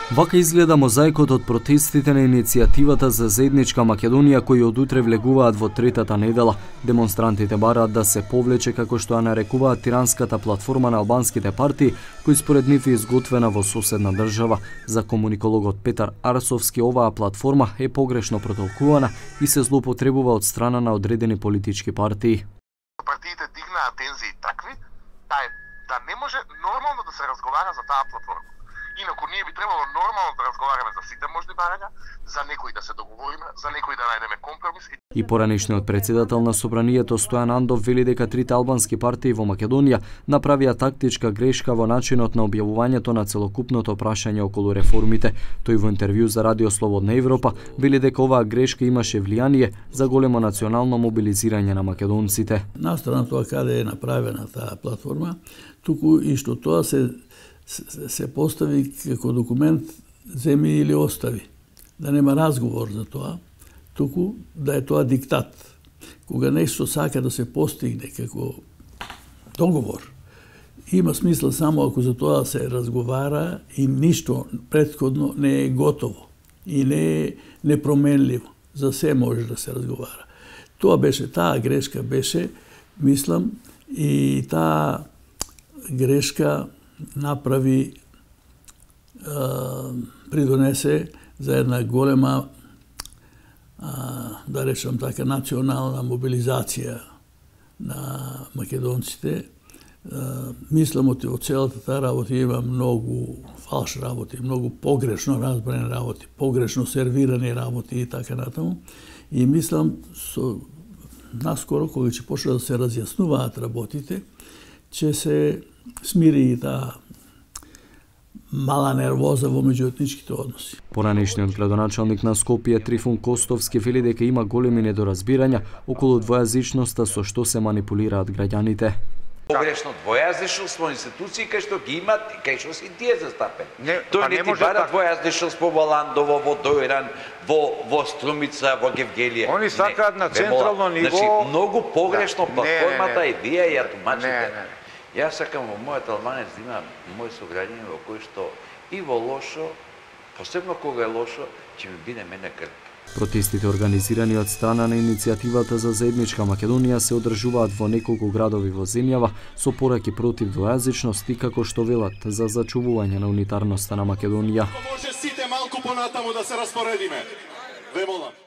Вака изгледа мозаикот од протестите на иницијативата за заедничка Македонија кои од утре влегуваат во третата недела. Демонстрантите бараат да се повлече како што ја нарекуваат тиранската платформа на албанските партии, кои според нив е изготвена во соседна држава. За комуникологот Петар Арсовски оваа платформа е погрешно протолкувана и се злоупотребува од страна на одредени политички партии. Партиите дигнаа тензии такви да не може нормално да се разговара за таа платформа. Инаку ние би требало нормално да разговараме за сите можни барања, за некои да се договориме, за некои да најдеме компромис. И поранешниот председател на Собранието Стојан Андов вели дека трите албански партии во Македонија направија тактичка грешка во начинот на објавувањето на целокупното прашање околу реформите. Тој во интервју за Радио Слободна Европа вели дека оваа грешка имаше влијание за големо национално мобилизирање на македонците. Настрана тоа каде е направена таа платформа, туку и што тоа се постави како документ земи или остави. Да нема разговор за тоа, туку да е тоа диктат. Кога нешто сака да се постигне како договор, има смисла само ако за тоа се разговара и ништо претходно не е готово и не е непроменливо. За се може да се разговара. Тоа беше, таа грешка беше, мислам, и таа грешка направи, придонесе за една голема, да речам така, национална мобилизација на македонците. Мислам од целата таа работа има многу фалш работи, многу погрешно разбрани работи, погрешно сервирани работи и така натаму. И мислам, наскоро, кога ќе почне да се разјаснуваат работите, ќе се смири и таа мала нервоза во меѓуетничките односи. Поранешниот градоначалник на Скопје Трифун Костовски вели дека има големи недоразбирања околу двојазичноста со што се манипулираат граѓаните. Погрешно двојазичност во институции кај што ги имат и кај што си тие застапени. Тој не ти бара двојазичност во Баландово, во Дојран, во Струмица, во Гевгелија. Они сакаат на централно ниво. Значи, многу погрешно платформата и вие ја тумачите. Јас сакам во мојот албанец да има мој сограѓани во кој што и во лошо, посебно кога е лошо, ќе ми биде мене крп. Протестите организирани од страна на иницијативата за заедничка Македонија се одржуваат во неколку градови во земјава со пораки против двојазичност и како што велат за зачувување на унитарноста на Македонија. Може сите малку понатаму да се распоредиме. Ве молам.